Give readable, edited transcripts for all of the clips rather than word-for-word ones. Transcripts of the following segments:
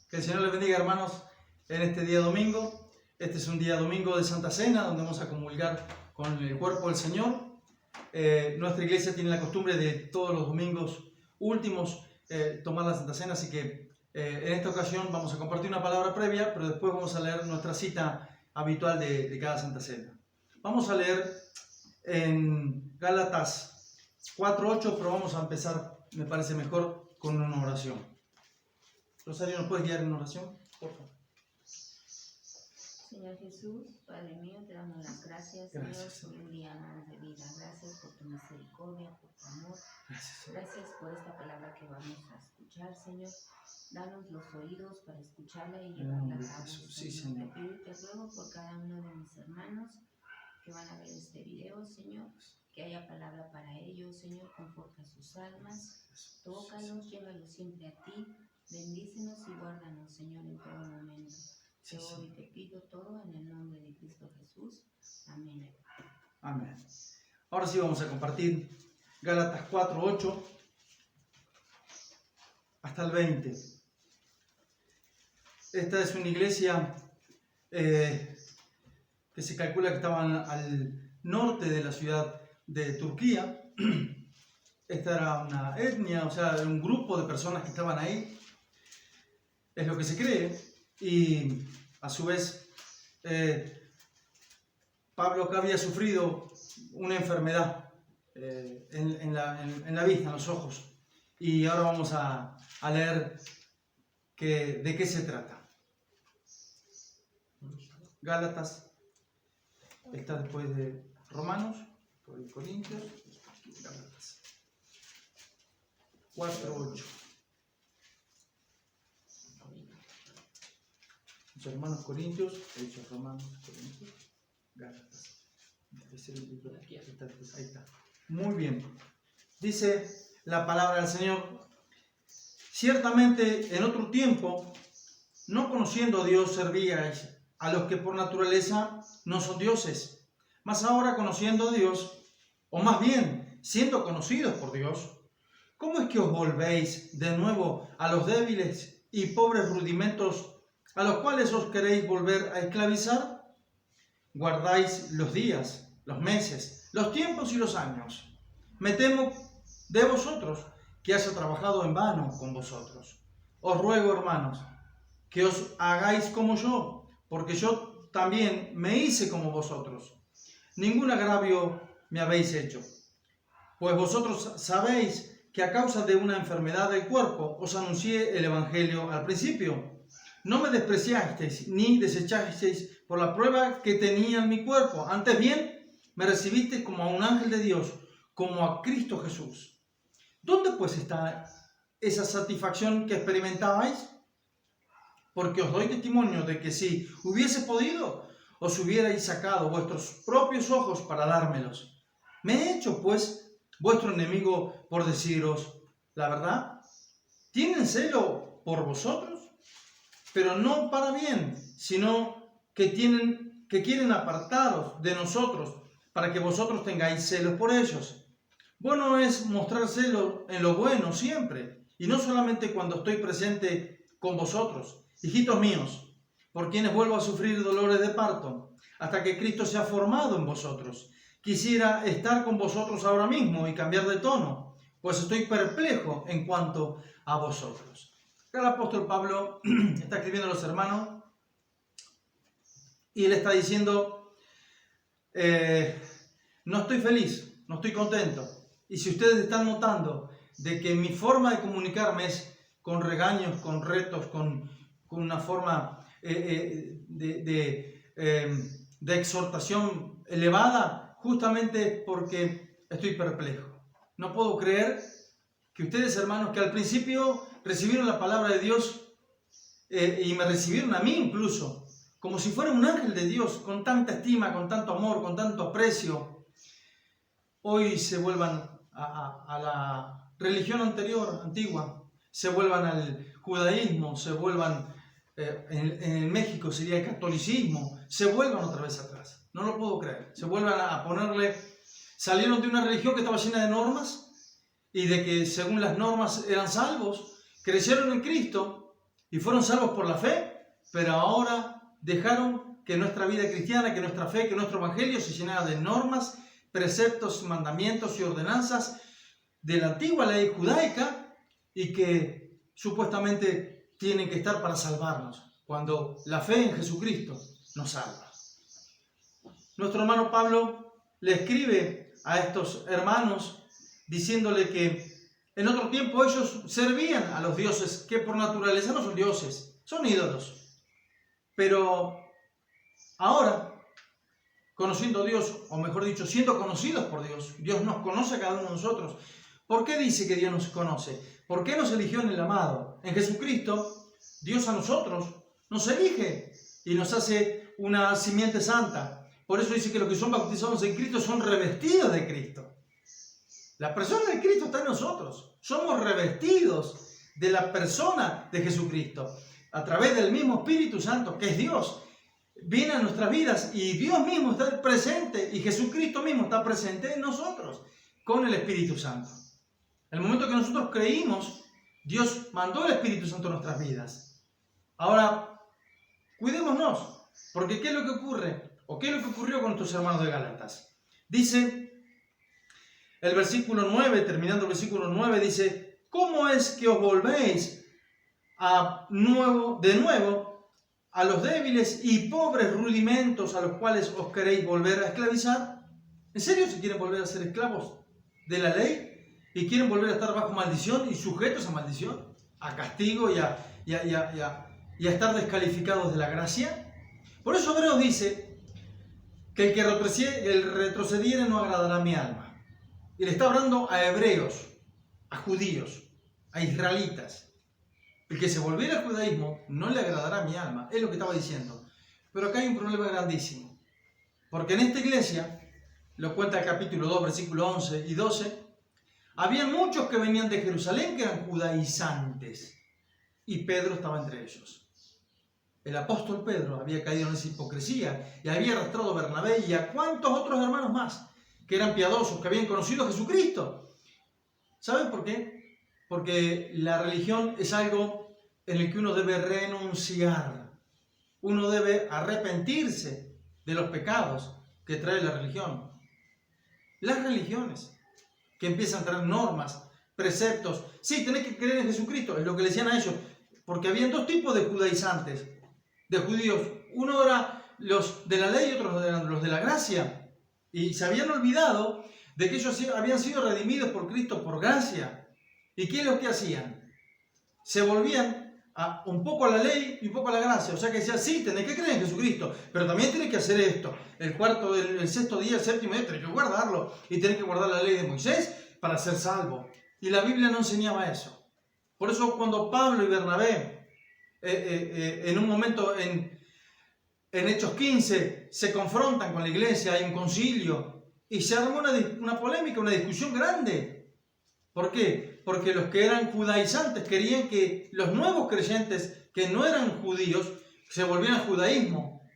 Que el Señor les bendiga, hermanos, en este día domingo. Este es un día domingo de Santa Cena, donde vamos a comulgar con el cuerpo del Señor. Nuestra iglesia tiene la costumbre de todos los domingos últimos tomar la Santa Cena, así que en esta ocasión vamos a compartir una palabra previa, pero después vamos a leer nuestra cita habitual de cada Santa Cena. Vamos a leer en Gálatas 4:8, pero vamos a empezar, me parece mejor, con una oración. Rosario, ¿nos puedes guiar en oración? Por favor. Señor Jesús, Padre mío, te damos las gracias, Señor, por un día más de vida. Gracias por tu misericordia, por tu amor. Gracias por esta palabra que vamos a escuchar, Señor. Danos los oídos para escucharla y llevarla a cabo. Sí, Señor. Te pido y te ruego por cada uno de mis hermanos que van a ver este video, Señor, que haya palabra para ellos, Señor, conforta sus almas, tócalos, llévalos siempre a ti, bendícenos y guárdanos, Señor, en todo momento. Te oro y te pido todo en el nombre de Cristo Jesús. Amén. Amén. Ahora sí vamos a compartir Gálatas 4:8 hasta el 20. Esta es una iglesia que se calcula que estaban al norte de la ciudad de Turquía. Esta era una etnia, o sea, un grupo de personas que estaban ahí. Es lo que se cree. Y a su vez, Pablo acá había sufrido una enfermedad en la vista, en los ojos. Y ahora vamos a leer de qué se trata. Gálatas está después de Romanos, por Corintios, Gálatas 4:8. Hermanos Corintios, Hechos Romanos, Corintios, Gálatas. Ahí está. Muy bien. Dice la palabra del Señor: ciertamente en otro tiempo, no conociendo a Dios, servíais a los que por naturaleza no son dioses. Mas ahora, conociendo a Dios, o más bien siendo conocidos por Dios, ¿cómo es que os volvéis de nuevo a los débiles y pobres rudimentos a los cuales os queréis volver a esclavizar? Guardáis los días, los meses, los tiempos y los años. Me temo de vosotros que haya trabajado en vano con vosotros. Os ruego, hermanos, que os hagáis como yo, porque yo también me hice como vosotros. Ningún agravio me habéis hecho, pues vosotros sabéis que a causa de una enfermedad del cuerpo os anuncié el Evangelio al principio. No me despreciasteis ni desechasteis por la prueba que tenía en mi cuerpo. Antes bien, me recibisteis como a un ángel de Dios, como a Cristo Jesús. ¿Dónde pues está esa satisfacción que experimentabais? Porque os doy testimonio de que si hubiese podido, os hubierais sacado vuestros propios ojos para dármelos. ¿Me he hecho, pues, vuestro enemigo por deciros la verdad? ¿Tienen celo por vosotros? Pero no para bien, sino que quieren apartaros de nosotros, para que vosotros tengáis celos por ellos. Bueno es mostrar celo en lo bueno siempre, y no solamente cuando estoy presente con vosotros, hijitos míos, por quienes vuelvo a sufrir dolores de parto, hasta que Cristo sea formado en vosotros. Quisiera estar con vosotros ahora mismo y cambiar de tono, pues estoy perplejo en cuanto a vosotros. El apóstol Pablo está escribiendo a los hermanos y le está diciendo, no estoy feliz, no estoy contento. Y si ustedes están notando de que mi forma de comunicarme es con regaños, con retos, con una forma de exhortación elevada, justamente porque estoy perplejo. No puedo creer que ustedes, hermanos, que al principio recibieron la palabra de Dios y me recibieron a mí incluso, como si fuera un ángel de Dios, con tanta estima, con tanto amor, con tanto aprecio, hoy se vuelvan a la religión antigua, se vuelvan al judaísmo, se vuelvan, en México sería el catolicismo, se vuelvan otra vez atrás. No lo puedo creer. Se vuelvan a ponerle, salieron de una religión que estaba llena de normas y de que según las normas eran salvos, crecieron en Cristo y fueron salvos por la fe, pero ahora dejaron que nuestra vida cristiana, que nuestra fe, que nuestro evangelio se llenara de normas, preceptos, mandamientos y ordenanzas de la antigua ley judaica y que supuestamente tienen que estar para salvarnos, cuando la fe en Jesucristo nos salva. Nuestro hermano Pablo le escribe a estos hermanos diciéndole que en otro tiempo ellos servían a los dioses que por naturaleza no son dioses, son ídolos. Pero ahora, conociendo a Dios, o mejor dicho, siendo conocidos por Dios, Dios nos conoce a cada uno de nosotros. ¿Por qué dice que Dios nos conoce? ¿Por qué nos eligió en el amado? En Jesucristo, Dios a nosotros nos elige y nos hace una simiente santa. Por eso dice que los que son bautizados en Cristo son revestidos de Cristo. La persona de Cristo está en nosotros. Somos revestidos de la persona de Jesucristo. A través del mismo Espíritu Santo, que es Dios, viene a nuestras vidas y Dios mismo está presente y Jesucristo mismo está presente en nosotros con el Espíritu Santo. En el momento que nosotros creímos, Dios mandó el Espíritu Santo a nuestras vidas. Ahora, cuidémonos, porque ¿qué es lo que ocurre? ¿O qué es lo que ocurrió con nuestros hermanos de Gálatas? Dice el versículo 9, terminando el versículo 9, dice: ¿cómo es que os volvéis de nuevo a los débiles y pobres rudimentos a los cuales os queréis volver a esclavizar? ¿En serio se quieren volver a ser esclavos de la ley? ¿Y quieren volver a estar bajo maldición y sujetos a maldición, a castigo y a estar descalificados de la gracia? Por eso Hebreos dice que el retrocediere no agradará a mi alma. Y le está hablando a hebreos, a judíos, a israelitas. El que se volviera al judaísmo no le agradará a mi alma, es lo que estaba diciendo. Pero acá hay un problema grandísimo. Porque en esta iglesia, lo cuenta el capítulo 2, versículos 11 y 12, había muchos que venían de Jerusalén que eran judaizantes. Y Pedro estaba entre ellos. El apóstol Pedro había caído en esa hipocresía y había arrastrado a Bernabé y a cuantos otros hermanos más que eran piadosos, que habían conocido a Jesucristo. ¿Saben por qué? Porque la religión es algo en el que uno debe renunciar. Uno debe arrepentirse de los pecados que trae la religión. Las religiones que empiezan a traer normas, preceptos. Sí, tenés que creer en Jesucristo, es lo que le decían a ellos. Porque habían dos tipos de judaizantes, de judíos. Uno era los de la ley y otros eran los de la gracia. Y se habían olvidado de que ellos habían sido redimidos por Cristo por gracia. ¿Y qué es lo que hacían? Se volvían un poco a la ley y un poco a la gracia. O sea que decían, sí, tenés que creer en Jesucristo, pero también tenés que hacer esto. El sexto día, el séptimo día, tenés que guardarlo. Y tenés que guardar la ley de Moisés para ser salvo. Y la Biblia no enseñaba eso. Por eso cuando Pablo y Bernabé, en un momento en Hechos 15, se confrontan con la iglesia, hay un concilio, y se armó una polémica, una discusión grande. ¿Por qué? Porque los que eran judaizantes querían que los nuevos creyentes que no eran judíos se volvieran al judaísmo.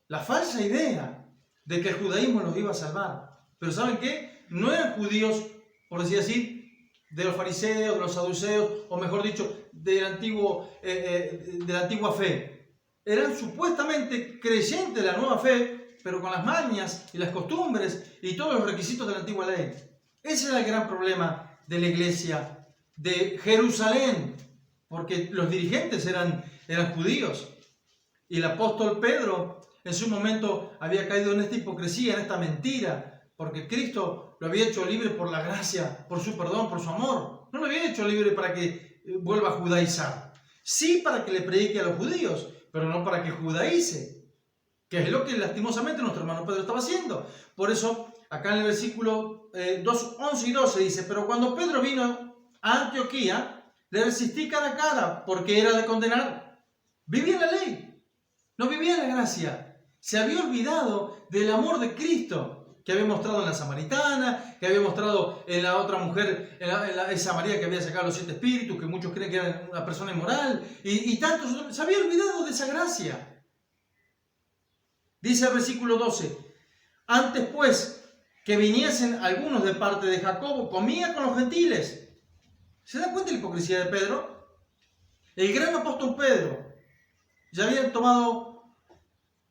La falsa idea de que el judaísmo los iba a salvar. Pero ¿saben qué? No eran judíos, por decir así, de los fariseos, de los saduceos, o mejor dicho, de la antigua fe. Eran supuestamente creyentes de la nueva fe, pero con las mañas y las costumbres y todos los requisitos de la antigua ley. Ese era el gran problema de la iglesia de Jerusalén, porque los dirigentes eran judíos. Y el apóstol Pedro en su momento había caído en esta hipocresía, en esta mentira, porque Cristo lo había hecho libre por la gracia, por su perdón, por su amor. No lo había hecho libre para que vuelva a judaizar. Sí para que le predique a los judíos, pero no para que judaice, que es lo que lastimosamente nuestro hermano Pedro estaba haciendo. Por eso, acá en el versículo 11 y 12 dice: pero cuando Pedro vino a Antioquía, le resistí cara a cara, porque era de condenar. Vivía en la ley, no vivía en la gracia. Se había olvidado del amor de Cristo, que había mostrado en la samaritana, que había mostrado en la otra mujer, esa María que había sacado los 7 espíritus, que muchos creen que era una persona inmoral, y tantos otros. Se había olvidado de esa gracia. Dice el versículo 12: antes pues que viniesen algunos de parte de Jacobo, comía con los gentiles. ¿Se dan cuenta de la hipocresía de Pedro? El gran apóstol Pedro ya había tomado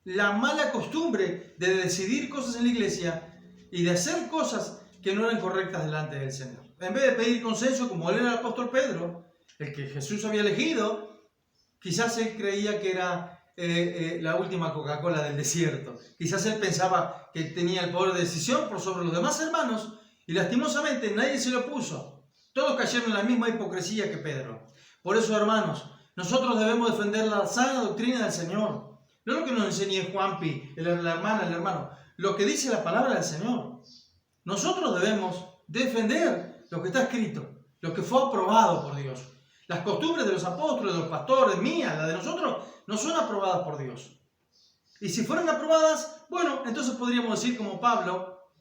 la mala costumbre de decidir cosas en la iglesia y de hacer cosas que no eran correctas delante del Señor. En vez de pedir consenso, como él era el apóstol Pedro, el que Jesús había elegido, quizás él creía que era la última Coca-Cola del desierto. Quizás él pensaba que tenía el poder de decisión por sobre los demás hermanos y lastimosamente nadie se lo opuso. Todos cayeron en la misma hipocresía que Pedro. Por eso, hermanos, nosotros debemos defender la sana doctrina del Señor. No lo que nos enseñe Juanpi, la hermana, el hermano. Lo que dice la palabra del Señor. Nosotros debemos defender lo que está escrito, lo que fue aprobado por Dios. Las costumbres de los apóstoles, de los pastores, mías, las de nosotros, no son aprobadas por Dios. Y si fueran aprobadas, bueno, entonces podríamos decir como Pablo,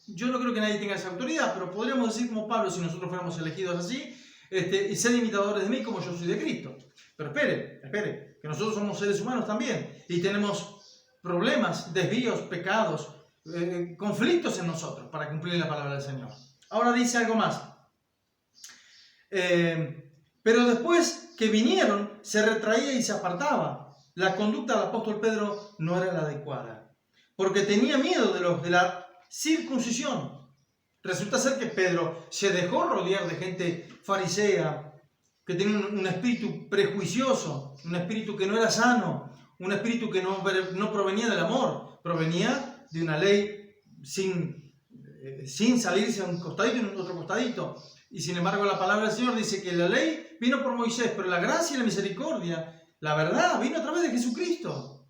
yo no creo que nadie tenga esa autoridad, pero podríamos decir como Pablo, si nosotros fuéramos elegidos así, y ser imitadores de mí como yo soy de Cristo. Pero espere, que nosotros somos seres humanos también, y tenemos problemas, desvíos, pecados, conflictos en nosotros para cumplir la palabra del Señor. Ahora dice algo más. Pero después que vinieron, se retraía y se apartaba. La conducta del apóstol Pedro no era la adecuada, porque tenía miedo de los de la circuncisión. Resulta ser que Pedro se dejó rodear de gente farisea, que tenía un espíritu prejuicioso, un espíritu que no era sano, un espíritu que no provenía del amor, provenía de una ley sin salirse a un costadito y a otro costadito. Y sin embargo la palabra del Señor dice que la ley vino por Moisés, pero la gracia y la misericordia, la verdad, vino a través de Jesucristo.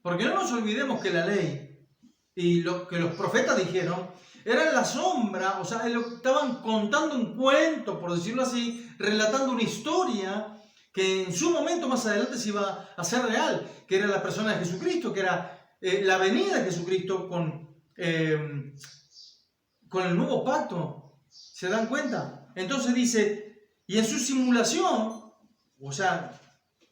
Porque no nos olvidemos que la ley y lo que los profetas dijeron eran la sombra, o sea, estaban contando un cuento, por decirlo así, relatando una historia que en su momento más adelante se iba a hacer real, que era la persona de Jesucristo, que era la venida de Jesucristo con el nuevo pacto. ¿Se dan cuenta? Entonces dice, y en su simulación, o sea,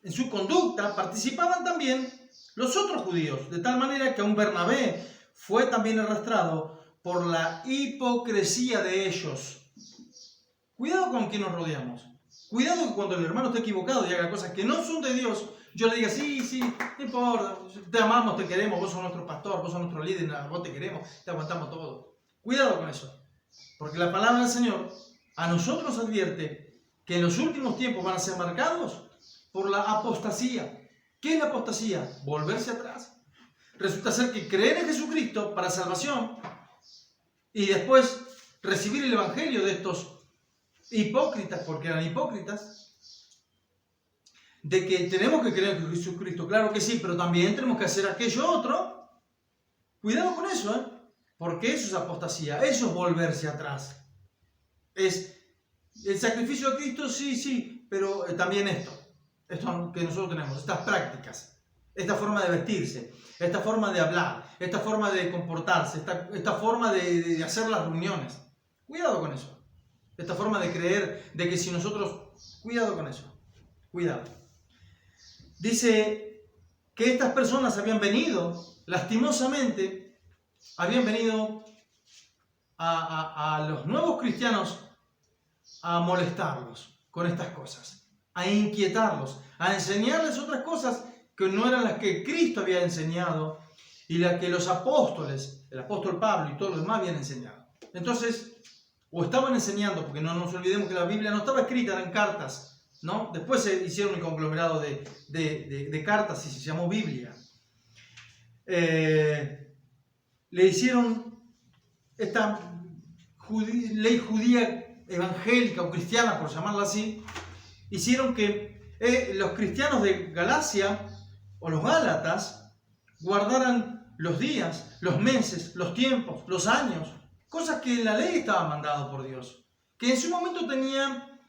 en su conducta, participaban también los otros judíos, de tal manera que aun Bernabé fue también arrastrado por la hipocresía de ellos. Cuidado con quien nos rodeamos. Cuidado que cuando el hermano esté equivocado y haga cosas que no son de Dios, yo le diga, sí, no importa, te amamos, te queremos, vos sos nuestro pastor, vos sos nuestro líder, vos te queremos, te aguantamos todo. Cuidado con eso. Porque la palabra del Señor a nosotros nos advierte que en los últimos tiempos van a ser marcados por la apostasía. ¿Qué es la apostasía? Volverse atrás. Resulta ser que creer en Jesucristo para salvación y después recibir el evangelio de estos hipócritas, porque eran hipócritas, de que tenemos que creer en Jesucristo, claro que sí, pero también tenemos que hacer aquello otro. Cuidado con eso, porque eso es apostasía, eso es volverse atrás. Es el sacrificio de Cristo, sí, pero también esto que nosotros tenemos, estas prácticas, esta forma de vestirse, esta forma de hablar, esta forma de comportarse, esta forma de hacer las reuniones. Cuidado con eso. Esta forma de creer de que si nosotros... Cuidado con eso. Cuidado. Dice que estas personas habían venido, lastimosamente, habían venido a los nuevos cristianos a molestarlos con estas cosas, a inquietarlos, a enseñarles otras cosas que no eran las que Cristo había enseñado y las que los apóstoles, el apóstol Pablo y todos los demás habían enseñado. Entonces, o estaban enseñando, porque no nos olvidemos que la Biblia no estaba escrita, eran cartas, ¿no? Después se hicieron un conglomerado de cartas y se llamó Biblia. Le hicieron esta ley judía evangélica o cristiana, por llamarla así, hicieron que los cristianos de Galacia o los Gálatas guardaran los días, los meses, los tiempos, los años, cosas que la ley estaba mandado por Dios, que en su momento tenía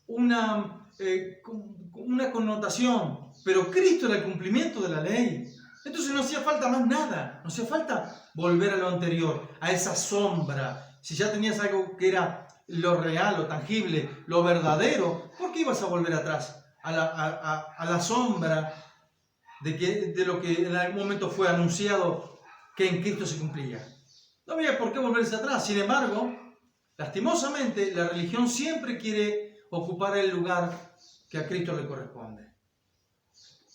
una connotación, pero Cristo era el cumplimiento de la ley. Entonces no hacía falta más nada, no hacía falta volver a lo anterior, a esa sombra. Si ya tenías algo que era lo real, lo tangible, lo verdadero, ¿por qué ibas a volver atrás a la sombra de lo que en algún momento fue anunciado que en Cristo se cumplía? No había por qué volverse atrás. Sin embargo, lastimosamente, la religión siempre quiere ocupar el lugar que a Cristo le corresponde.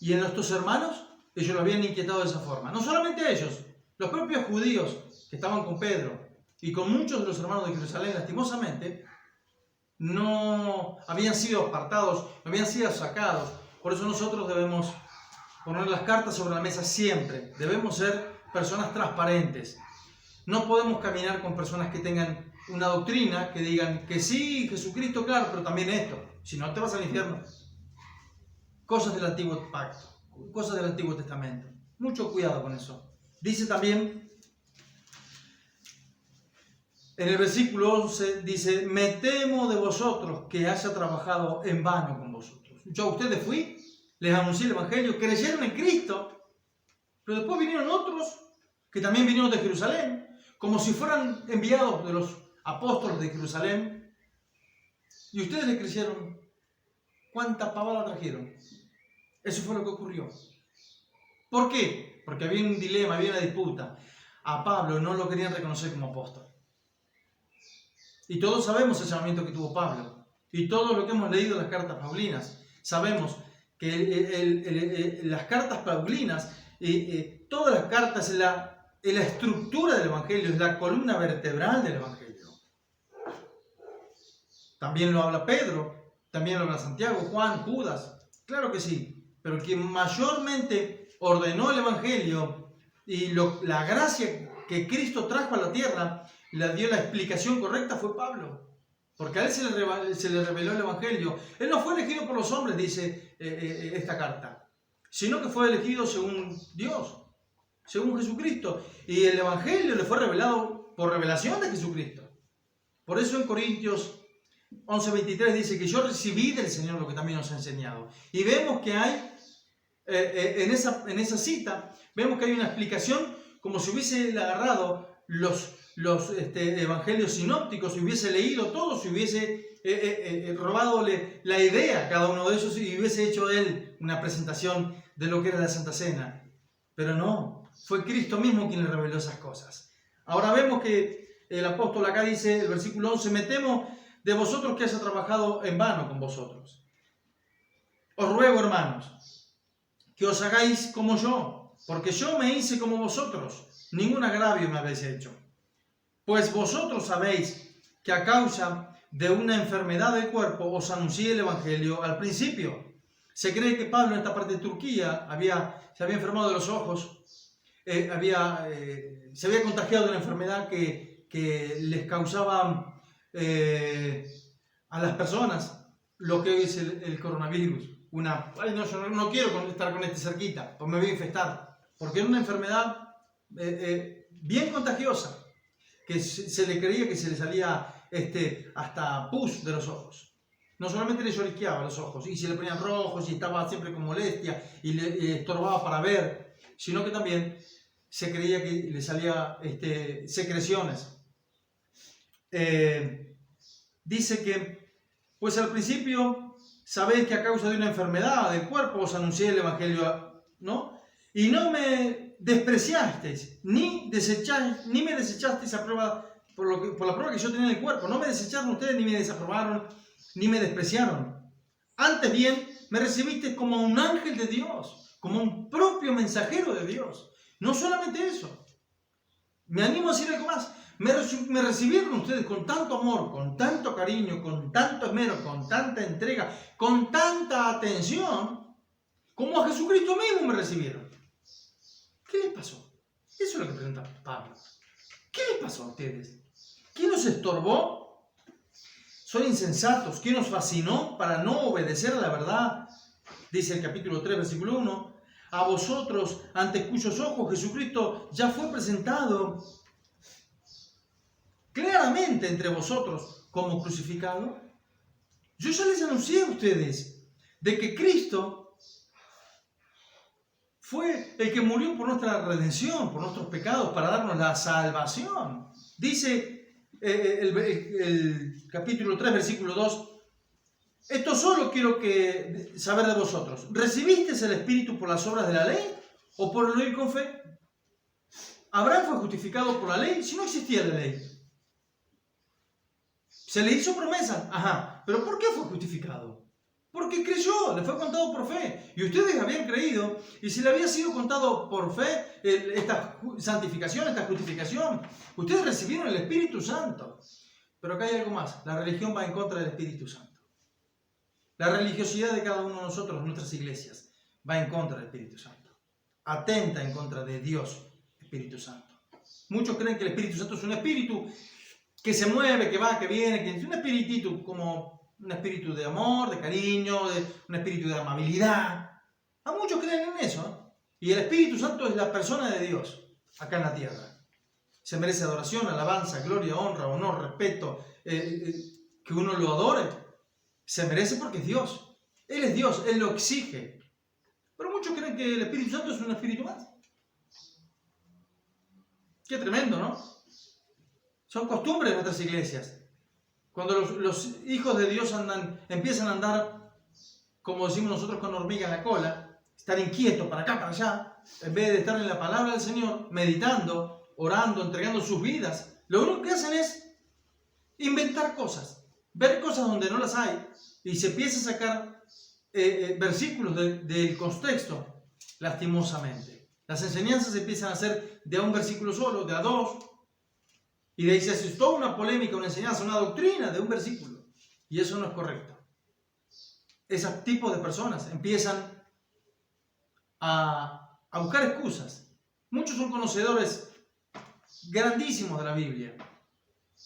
Y en nuestros hermanos, ellos lo habían inquietado de esa forma. No solamente ellos, los propios judíos que estaban con Pedro y con muchos de los hermanos de Jerusalén, lastimosamente, no habían sido apartados, no habían sido sacados. Por eso nosotros debemos poner las cartas sobre la mesa siempre. Debemos ser personas transparentes. No podemos caminar con personas que tengan una doctrina, que digan que sí, Jesucristo, claro, pero también esto. Si no, te vas al infierno. Cosas del Antiguo Pacto, cosas del Antiguo Testamento. Mucho cuidado con eso. Dice también, en el versículo 11, dice, me temo de vosotros que haya trabajado en vano con vosotros. Yo a ustedes fui, les anuncié el Evangelio, creyeron en Cristo, pero después vinieron otros que también vinieron de Jerusalén, como si fueran enviados de los apóstoles de Jerusalén, y ustedes le creyeron. ¿Cuánta pavada trajeron? Eso fue lo que ocurrió. ¿Por qué? Porque había un dilema, había una disputa. A Pablo no lo querían reconocer como apóstol. Y todos sabemos el llamamiento que tuvo Pablo. Y todo lo que hemos leído en las cartas paulinas, sabemos que las cartas paulinas, todas las cartas, la estructura del Evangelio, es la columna vertebral del Evangelio. También lo habla Pedro, también lo habla Santiago, Juan, Judas. Claro que sí. Pero el que mayormente ordenó el Evangelio y la gracia que Cristo trajo a la tierra, le dio la explicación correcta, fue Pablo. Porque a él se le reveló el Evangelio. Él no fue elegido por los hombres, dice esta carta, sino que fue elegido según Dios, según Jesucristo. Y el Evangelio le fue revelado por revelación de Jesucristo. Por eso en Corintios 11:23 dice que yo recibí del Señor lo que también nos ha enseñado. Y vemos que hay, en esa cita, vemos que hay una explicación como si hubiese agarrado los evangelios sinópticos, si hubiese leído todo, si hubiese robado la idea a cada uno de esos y hubiese hecho él una presentación de lo que era la Santa Cena. Pero no, fue Cristo mismo quien le reveló esas cosas. Ahora vemos que el apóstol acá dice, el versículo 11, me temo de vosotros que haya trabajado en vano con vosotros. Os ruego, hermanos, que os hagáis como yo, porque yo me hice como vosotros, ningún agravio me habéis hecho. Pues vosotros sabéis que a causa de una enfermedad del cuerpo os anuncié el Evangelio al principio. Se cree que Pablo en esta parte de Turquía se había enfermado de los ojos, se había contagiado de una enfermedad que les causaba a las personas lo que hoy es el coronavirus. Yo no quiero estar con este cerquita, pues me voy a infectar. Porque era una enfermedad bien contagiosa, que se le creía que se le salía hasta pus de los ojos. No solamente le lloriqueaba los ojos, y se le ponían rojos, y estaba siempre con molestia, y le estorbaba para ver, sino que también se creía que le salía secreciones. Dice que, pues al principio sabéis que a causa de una enfermedad del cuerpo os anuncié el Evangelio, ¿no? Y no me despreciasteis, ni me desechasteis a prueba, por la prueba que yo tenía en el cuerpo. No me desecharon ustedes, ni me desaprobaron, ni me despreciaron. Antes bien, me recibisteis como un ángel de Dios, como un propio mensajero de Dios. No solamente eso. Me animo a decir algo más. Me recibieron ustedes con tanto amor, con tanto cariño, con tanto esmero, con tanta entrega, con tanta atención, como a Jesucristo mismo me recibieron. ¿Qué les pasó? Eso es lo que pregunta Pablo. ¿Qué les pasó a ustedes? ¿Quién los estorbó? ¿Son insensatos? ¿Quién los fascinó para no obedecer a la verdad? Dice el capítulo 3, versículo 1. A vosotros, ante cuyos ojos Jesucristo ya fue presentado claramente entre vosotros como crucificado. Yo ya les anuncié a ustedes de que Cristo fue el que murió por nuestra redención, por nuestros pecados, para darnos la salvación. Dice el capítulo 3, versículo 2, esto solo quiero saber de vosotros. ¿Recibisteis el Espíritu por las obras de la ley o por el oír con fe? Abraham fue justificado por la ley si no existía la ley. Se le hizo promesa, pero ¿por qué fue justificado? Porque creyó, le fue contado por fe. Y ustedes habían creído, y si le había sido contado por fe esta santificación, esta justificación, ustedes recibieron el Espíritu Santo. Pero acá hay algo más, la religión va en contra del Espíritu Santo. La religiosidad de cada uno de nosotros, en nuestras iglesias, va en contra del Espíritu Santo. Atenta en contra de Dios, Espíritu Santo. Muchos creen que el Espíritu Santo es un espíritu que se mueve, que va, que viene, que es un espíritu como un espíritu de amor, de cariño, un espíritu de amabilidad. A muchos creen en eso, ¿no? Y el Espíritu Santo es la persona de Dios acá en la tierra. Se merece adoración, alabanza, gloria, honra, honor, respeto, que uno lo adore. Se merece porque es Dios. Él es Dios, Él lo exige. Pero muchos creen que el Espíritu Santo es un espíritu más. Qué tremendo, ¿no? Son costumbres de nuestras iglesias. Cuando los hijos de Dios empiezan a andar, como decimos nosotros, con hormiga en la cola, estar inquietos para acá, para allá, en vez de estar en la palabra del Señor, meditando, orando, entregando sus vidas, lo único que hacen es inventar cosas, ver cosas donde no las hay, y se empieza a sacar versículos del contexto, lastimosamente. Las enseñanzas empiezan a ser de a un versículo solo, de a dos, y de ahí se hace toda una polémica, una enseñanza, una doctrina de un versículo. Y eso no es correcto. Esos tipos de personas empiezan a buscar excusas. Muchos son conocedores grandísimos de la Biblia,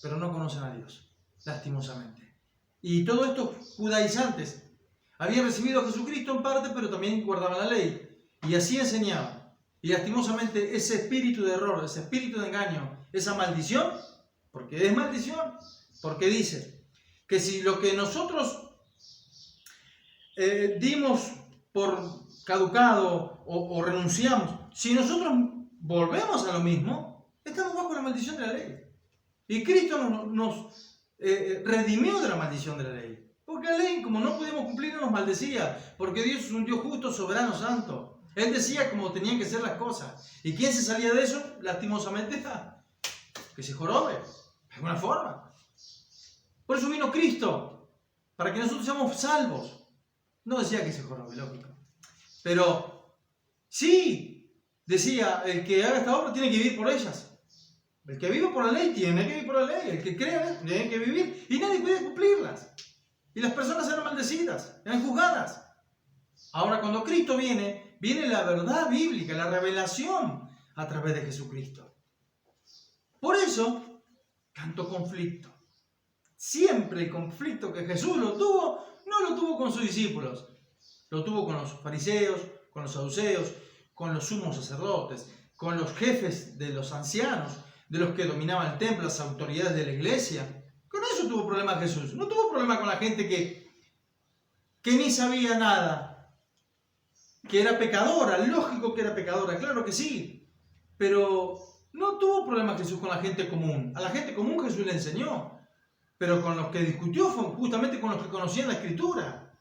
pero no conocen a Dios, lastimosamente. Y todos estos judaizantes habían recibido a Jesucristo en parte, pero también guardaban la ley. Y así enseñaban. Y lastimosamente ese espíritu de error, ese espíritu de engaño, esa maldición, porque es maldición, porque dice que si lo que nosotros dimos por caducado o renunciamos, si nosotros volvemos a lo mismo, estamos bajo la maldición de la ley. Y Cristo nos redimió de la maldición de la ley. Porque la ley, como no pudimos cumplir, nos maldecía, porque Dios es un Dios justo, soberano, santo. Él decía cómo tenían que ser las cosas. ¿Y quién se salía de eso? Lastimosamente, que se jorobe, de alguna forma. Por eso vino Cristo, para que nosotros seamos salvos. No decía que se jorobe, lógico. Pero sí, decía, el que haga esta obra tiene que vivir por ellas. El que vive por la ley tiene que vivir por la ley. El que crea tiene que vivir. Y nadie puede cumplirlas. Y las personas eran maldecidas, eran juzgadas. Ahora, cuando Cristo viene la verdad bíblica, la revelación a través de Jesucristo. Por eso, tanto conflicto. Siempre el conflicto que Jesús lo tuvo, no lo tuvo con sus discípulos. Lo tuvo con los fariseos, con los saduceos, con los sumos sacerdotes, con los jefes de los ancianos, de los que dominaban el templo, las autoridades de la iglesia. Con eso tuvo problema Jesús. No tuvo problema con la gente que ni sabía nada, que era pecadora. Lógico que era pecadora, claro que sí. Pero no tuvo problema Jesús con la gente común. A la gente común Jesús le enseñó. Pero con los que discutió fue justamente con los que conocían la Escritura.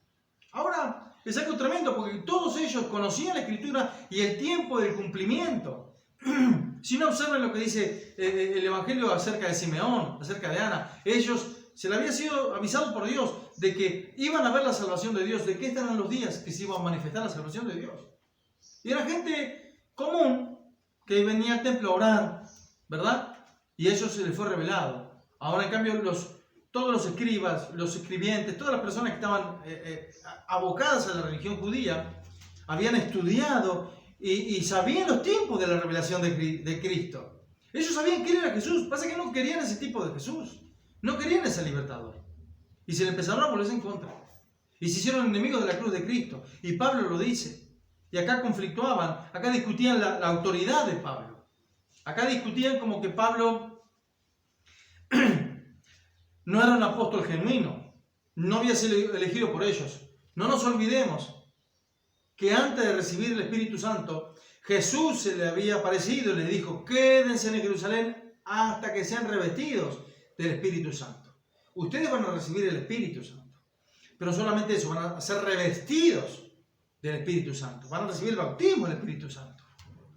Ahora es algo tremendo porque todos ellos conocían la Escritura y el tiempo del cumplimiento. Si no observan lo que dice el Evangelio acerca de Simeón, acerca de Ana, ellos se le había sido avisado por Dios de que iban a ver la salvación de Dios, de que estos eran los días que se iba a manifestar la salvación de Dios. Y era gente común que venía al templo a orar, ¿verdad? Y a ellos se les fue revelado. Ahora, en cambio, todos los escribas, los escribientes, todas las personas que estaban abocadas a la religión judía, habían estudiado y sabían los tiempos de la revelación de Cristo. Ellos sabían quién era Jesús. Pasa que no querían ese tipo de Jesús. No querían ese libertador. Y se le empezaron a volverse en contra. Y se hicieron enemigos de la cruz de Cristo. Y Pablo lo dice. Y acá conflictuaban. Acá discutían la autoridad de Pablo. Acá discutían como que Pablo no era un apóstol genuino. No había sido elegido por ellos. No nos olvidemos que antes de recibir el Espíritu Santo, Jesús se le había aparecido y le dijo: quédense en Jerusalén hasta que sean revestidos del Espíritu Santo. Ustedes van a recibir el Espíritu Santo, pero solamente eso, van a ser revestidos del Espíritu Santo, van a recibir el bautismo del Espíritu Santo.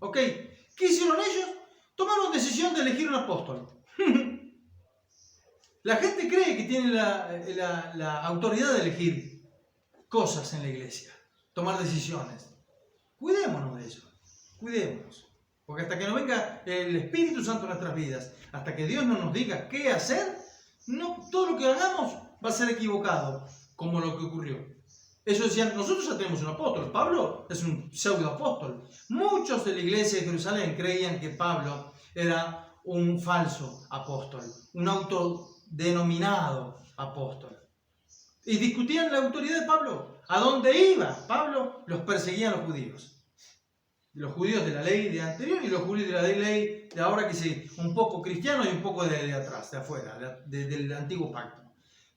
¿Ok? ¿Qué hicieron ellos? Tomaron decisión de elegir un apóstol. La gente cree que tiene la autoridad de elegir. cosas en la iglesia, tomar decisiones. Cuidémonos de eso, cuidémonos. Porque hasta que no venga el Espíritu Santo en nuestras vidas, hasta que Dios no nos diga qué hacer, no, todo lo que hagamos va a ser equivocado, como lo que ocurrió. Eso decían, nosotros ya tenemos un apóstol. Pablo es un pseudo apóstol. Muchos de la iglesia de Jerusalén creían que Pablo era un falso apóstol, un autodenominado apóstol. Y discutían la autoridad de Pablo. ¿A dónde iba Pablo? Los perseguían los judíos. Los judíos de la ley de anterior y los judíos de la ley de ahora, que sí, un poco cristianos y un poco de atrás, de afuera, del antiguo pacto.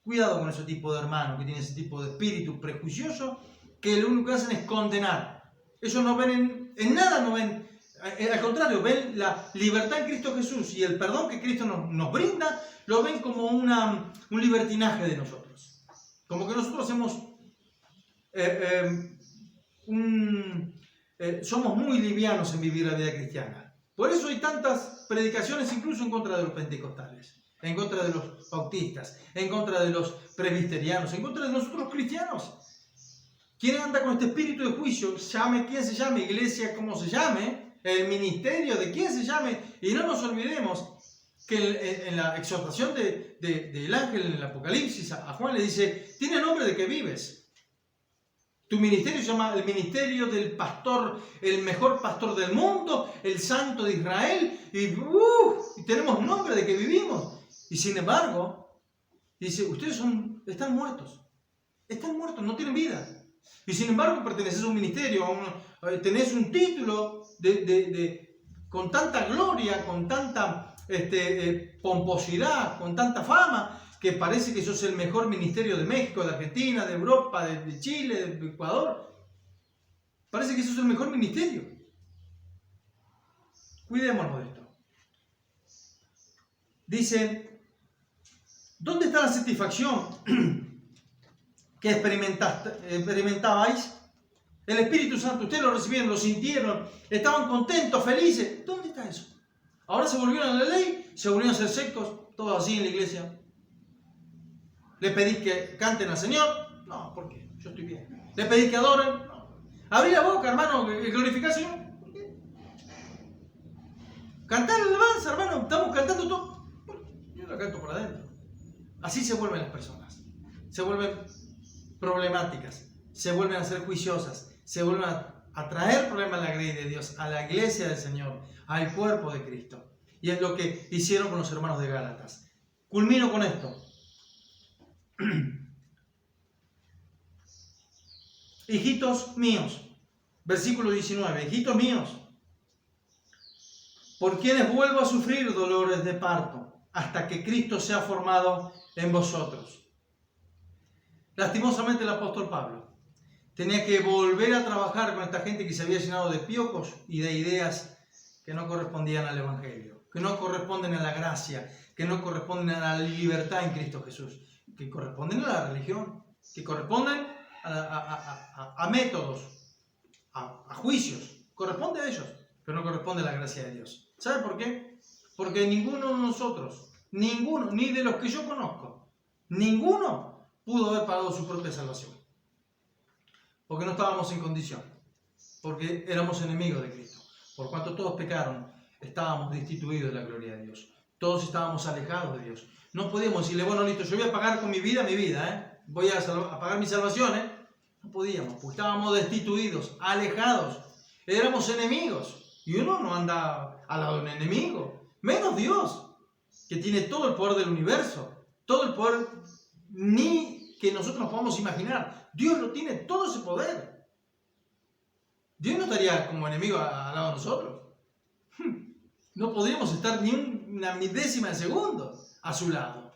Cuidado con ese tipo de hermanos que tienen ese tipo de espíritu prejuicioso, que lo único que hacen es condenar. Ellos no ven en nada, no ven, al contrario, ven la libertad en Cristo Jesús y el perdón que Cristo nos brinda, lo ven como un libertinaje de nosotros. Como que nosotros hacemos somos muy livianos en vivir la vida cristiana. Por eso hay tantas predicaciones incluso en contra de los pentecostales, en contra de los bautistas, en contra de los presbiterianos, en contra de nosotros cristianos. ¿Quién anda con este espíritu de juicio? Llame quien se llame, iglesia como se llame, el ministerio de quien se llame, y no nos olvidemos que en la exhortación del ángel en el Apocalipsis a Juan le dice, tiene nombre de que vives. Tu ministerio se llama el ministerio del pastor, el mejor pastor del mundo, el santo de Israel, y tenemos nombre de que vivimos. Y sin embargo, dice, ustedes están muertos, no tienen vida. Y sin embargo perteneces a un ministerio, tenés un título con tanta gloria, con tanta pomposidad, con tanta fama, que parece que sos el mejor ministerio de México, de Argentina, de Europa, de Chile, de Ecuador. Parece que sos el mejor ministerio. Cuidémonos de esto. Dice, ¿dónde está la satisfacción que experimentabais? El Espíritu Santo, ustedes lo recibieron, lo sintieron, estaban contentos, felices. ¿Dónde está eso? Ahora se volvieron a la ley, se volvieron a ser secos, todo así en la iglesia. ¿Le pedís que canten al Señor? No, ¿por qué? Yo estoy bien. ¿Le pedís que adoren? No. Abrí la boca, hermano, glorificar al Señor. ¿Por qué? Cantar la alabanza, hermano, estamos cantando todo. Yo la canto por adentro. Así se vuelven las personas. Se vuelven problemáticas, se vuelven a ser juiciosas, se vuelven a traer problemas a la grey de Dios, a la iglesia del Señor, al cuerpo de Cristo. Y es lo que hicieron con los hermanos de Gálatas. Culmino con esto. Hijitos míos, versículo 19, hijitos míos, por quienes vuelvo a sufrir dolores de parto, hasta que Cristo sea formado en vosotros. Lastimosamente el apóstol Pablo tenía que volver a trabajar con esta gente que se había llenado de piojos y de ideas que no correspondían al Evangelio, que no corresponden a la gracia, que no corresponden a la libertad en Cristo Jesús, que corresponden a la religión, que corresponden a métodos, a juicios, corresponde a ellos, pero no corresponde a la gracia de Dios. ¿Sabe por qué? Porque ninguno de nosotros, ninguno, ni de los que yo conozco, ninguno pudo haber pagado su propia salvación. Porque no estábamos en condición, porque éramos enemigos de Cristo. Por cuanto todos pecaron, estábamos destituidos de la gloria de Dios. Todos estábamos alejados de Dios. No podíamos decirle, bueno, listo, yo voy a pagar con mi vida, voy a pagar mi salvación, No podíamos, porque estábamos destituidos, alejados. Éramos enemigos. Y uno no anda al lado de un enemigo. Menos Dios, que tiene todo el poder del universo. Todo el poder ni que nosotros nos podamos imaginar. Dios lo tiene, todo ese poder. Dios no estaría como enemigo al lado de nosotros. No podríamos estar ni una milésima de segundo a su lado.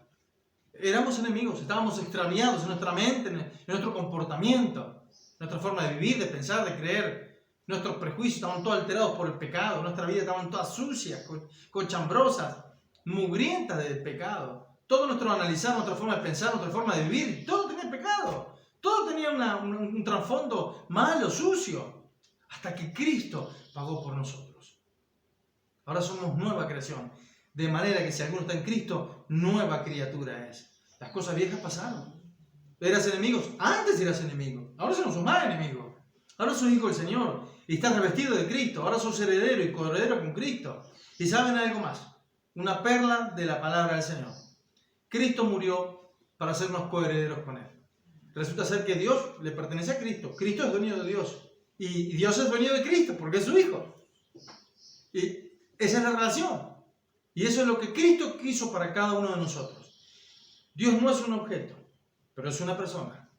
Éramos enemigos, estábamos extraviados en nuestra mente, en nuestro comportamiento, nuestra forma de vivir, de pensar, de creer. Nuestros prejuicios estaban todos alterados por el pecado, nuestra vida estaban todas sucias, cochambrosas, mugrientas del pecado. Todo nuestro analizar, nuestra forma de pensar, nuestra forma de vivir, todo tenía pecado. Todo tenía un trasfondo malo, sucio, hasta que Cristo pagó por nosotros. Ahora somos nueva creación. De manera que si alguno está en Cristo, nueva criatura es. Las cosas viejas pasaron. ¿Eras enemigos? Antes eras enemigo. Ahora no sos más enemigo. Ahora sos hijo del Señor. Y estás revestido de Cristo. Ahora sos heredero y coheredero con Cristo. Y saben algo más. Una perla de la palabra del Señor. Cristo murió para hacernos coherederos con Él. Resulta ser que Dios le pertenece a Cristo. Cristo es dueño de Dios. Y Dios es dueño de Cristo porque es su hijo. Y esa es la relación. Y eso es lo que Cristo quiso para cada uno de nosotros. Dios no es un objeto, pero es una persona.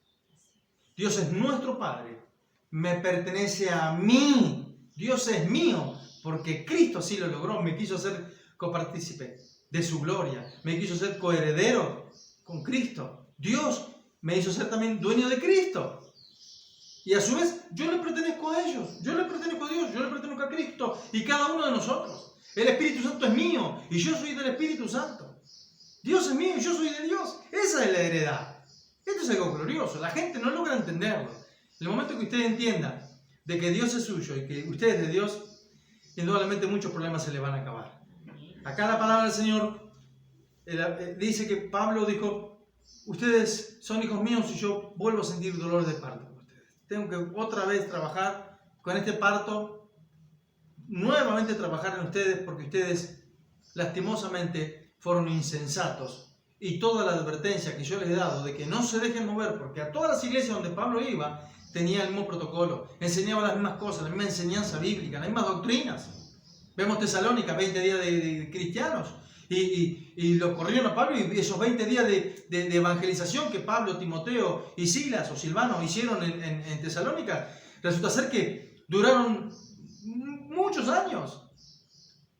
Dios es nuestro Padre. Me pertenece a mí. Dios es mío porque Cristo así lo logró. Me quiso hacer copartícipe de su gloria. Me quiso ser coheredero con Cristo. Dios me hizo ser también dueño de Cristo. Y a su vez, yo le pertenezco a ellos. Yo le pertenezco a Dios. Yo le pertenezco a Cristo. Y cada uno de nosotros. El Espíritu Santo es mío. Y yo soy del Espíritu Santo. Dios es mío y yo soy de Dios. Esa es la heredad. Esto es algo glorioso. La gente no logra entenderlo. En el momento que usted entienda de que Dios es suyo y que usted es de Dios, indudablemente muchos problemas se le van a acabar. Acá la palabra del Señor dice que Pablo dijo, ustedes son hijos míos y yo vuelvo a sentir dolor de parto por ustedes. Tengo que otra vez trabajar con este parto, nuevamente trabajar en ustedes porque ustedes lastimosamente fueron insensatos. Y toda la advertencia que yo les he dado de que no se dejen mover, porque a todas las iglesias donde Pablo iba tenía el mismo protocolo, enseñaba las mismas cosas, la misma enseñanza bíblica, las mismas doctrinas. Vemos Tesalónica, 20 días de cristianos, y lo corrieron a Pablo, y esos 20 días de evangelización que Pablo, Timoteo y Silas o Silvano hicieron en Tesalónica, resulta ser que duraron muchos años.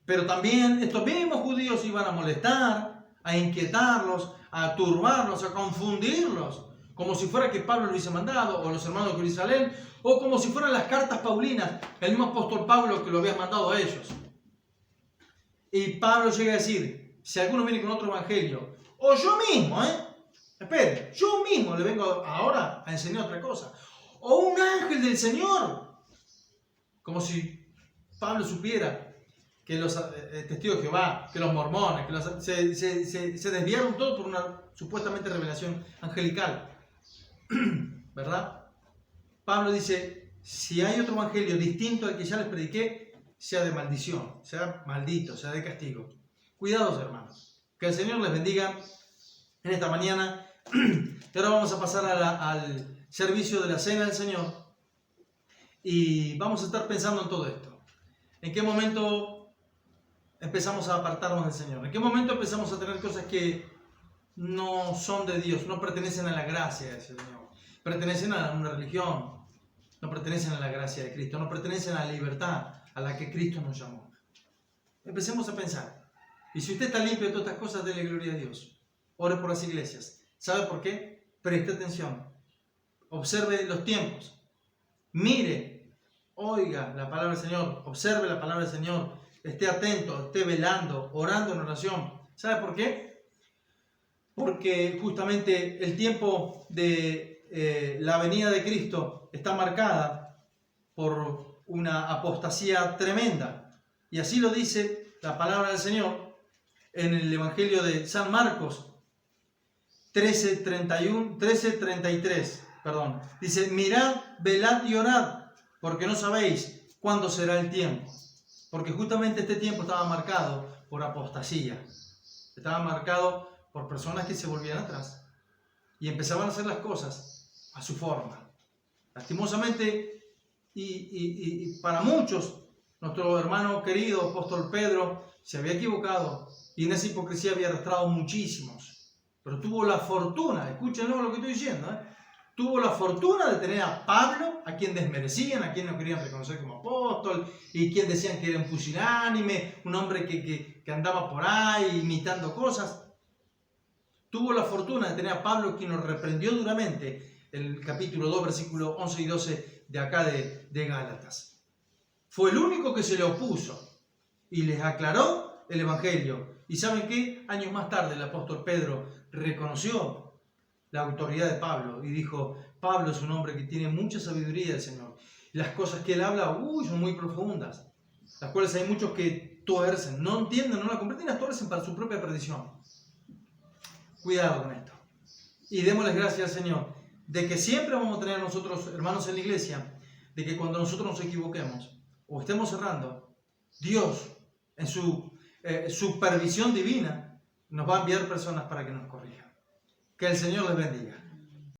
Pero también estos mismos judíos iban a molestar, a inquietarlos, a turbarlos, a confundirlos, como si fuera que Pablo lo hubiese mandado, o los hermanos de Jerusalén, o como si fueran las cartas paulinas, el mismo apóstol Pablo que lo había mandado a ellos. Y Pablo llega a decir, si alguno viene con otro evangelio, o yo mismo, espere, yo mismo le vengo ahora a enseñar otra cosa, o un ángel del Señor, como si Pablo supiera que los testigos de Jehová, que los mormones, que se desviaron todo por una supuestamente revelación angelical. ¿Verdad? Pablo dice, si hay otro evangelio distinto al que ya les prediqué, sea de maldición, sea maldito, sea de castigo. Cuidados, hermanos. Que el Señor les bendiga en esta mañana. Y ahora vamos a pasar al servicio de la cena del Señor. Y vamos a estar pensando en todo esto. ¿En qué momento empezamos a apartarnos del Señor? ¿En qué momento empezamos a tener cosas que no son de Dios, no pertenecen a la gracia del Señor? Pertenecen a una religión, no pertenecen a la gracia de Cristo, no pertenecen a la libertad a la que Cristo nos llamó. Empecemos a pensar. Y si usted está limpio de todas estas cosas, dele gloria a Dios. Ore por las iglesias. ¿Sabe por qué? Preste atención. Observe los tiempos. Mire, oiga la palabra del Señor. Observe la palabra del Señor. Esté atento, esté velando, orando en oración. ¿Sabe por qué? Porque justamente el tiempo de la venida de Cristo está marcada por una apostasía tremenda. Y así lo dice la palabra del Señor en el Evangelio de San Marcos 13:33. Dice, mirad, velad y orad, porque no sabéis cuándo será el tiempo. Porque justamente este tiempo estaba marcado por apostasía. Estaba marcado por personas que se volvían atrás y empezaban a hacer las cosas a su forma. Lastimosamente, y para muchos, nuestro hermano querido, apóstol Pedro, se había equivocado y en esa hipocresía había arrastrado muchísimos. Pero tuvo la fortuna, escúchenlo lo que estoy diciendo, tuvo la fortuna de tener a Pablo, a quien desmerecían, a quien no querían reconocer como apóstol, y quien decían que era un pusilánime, un hombre que andaba por ahí imitando cosas. Tuvo la fortuna de tener a Pablo, quien nos reprendió duramente, el capítulo 2, versículos 11 y 12 de acá de Gálatas. Fue el único que se le opuso y les aclaró el Evangelio. ¿Y saben qué? Años más tarde el apóstol Pedro reconoció la autoridad de Pablo y dijo, Pablo es un hombre que tiene mucha sabiduría del Señor. Y las cosas que él habla, son muy profundas, las cuales hay muchos que tuercen, no entienden, no la comprenden y las tuercen para su propia perdición. Cuidado con esto. Y démosles gracias al Señor de que siempre vamos a tener nosotros, hermanos en la iglesia, de que cuando nosotros nos equivoquemos o estemos errando, Dios en su supervisión divina nos va a enviar personas para que nos corrijan. Que el Señor les bendiga.